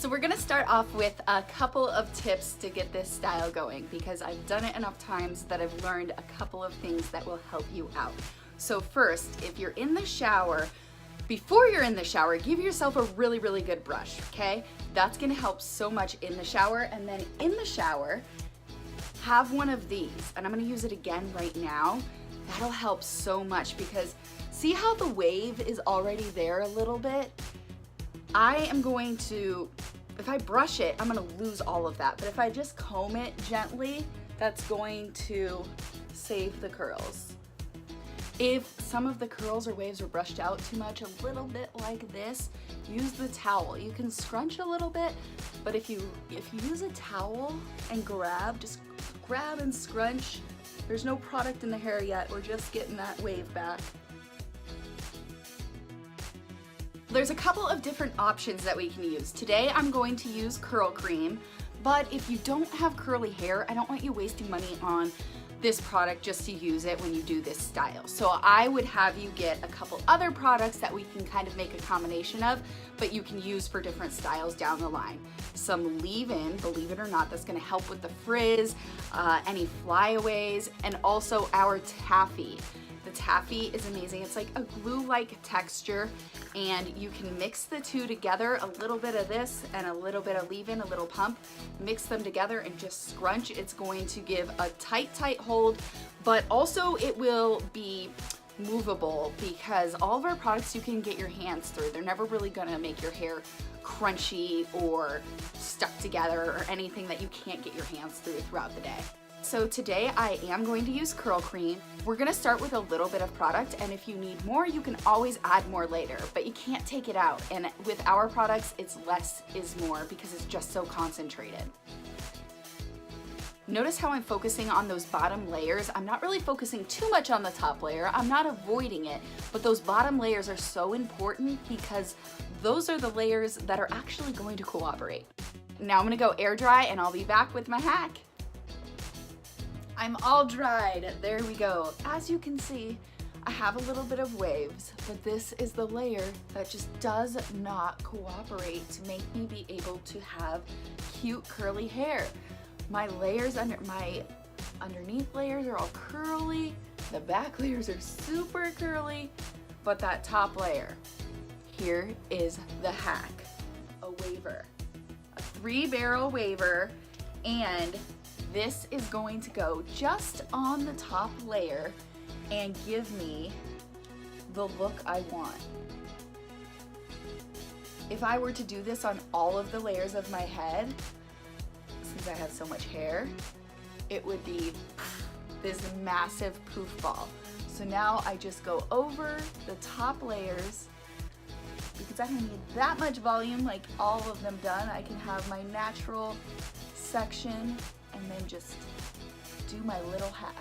So we're gonna start off with a couple of tips to get this style going because I've done it enough times that I've learned a couple of things that will help you out. So first, if you're in the shower, before you're in the shower, give yourself a really, really good brush, okay? That's gonna help so much in the shower. And then in the shower, have one of these. And I'm gonna use it again right now. That'll help so much because see how the wave is already there a little bit? I am going to, if I brush it, I'm gonna lose all of that. But if I just comb it gently, that's going to save the curls. If some of the curls or waves are brushed out too much, a little bit like this, use the towel. You can scrunch a little bit, but if you use a towel and just grab and scrunch, there's no product in the hair yet. We're just getting that wave back. There's a couple of different options that we can use. Today I'm going to use curl cream, but if you don't have curly hair, I don't want you wasting money on this product just to use it when you do this style. So I would have you get a couple other products that we can kind of make a combination of, but you can use for different styles down the line. Some leave-in, believe it or not, that's gonna help with the frizz, any flyaways, and also our Taffy. The Taffy is amazing. It's like a glue-like texture, and you can mix the two together, a little bit of this and a little bit of leave-in, a little pump, mix them together and just scrunch. It's going to give a tight hold, but also it will be movable because all of our products you can get your hands through. They're never really gonna make your hair crunchy or stuck together or anything that you can't get your hands through throughout the day. So today I am going to use curl cream. We're gonna start with a little bit of product, and if you need more, you can always add more later, but you can't take it out. And with our products, it's less is more because it's just so concentrated. Notice how I'm focusing on those bottom layers. I'm not really focusing too much on the top layer. I'm not avoiding it, but those bottom layers are so important because those are the layers that are actually going to cooperate. Now I'm gonna go air dry and I'll be back with my hack. I'm all dried, there we go. As you can see, I have a little bit of waves, but this is the layer that just does not cooperate to make me be able to have cute curly hair. My layers underneath layers are all curly, the back layers are super curly, but that top layer, here is the hack. A waver, a 3-barrel waver, and this is going to go just on the top layer and give me the look I want. If I were to do this on all of the layers of my head, since I have so much hair, it would be this massive poof ball. So now I just go over the top layers because I don't need that much volume, like all of them done. I can have my natural section and then just do my little hack.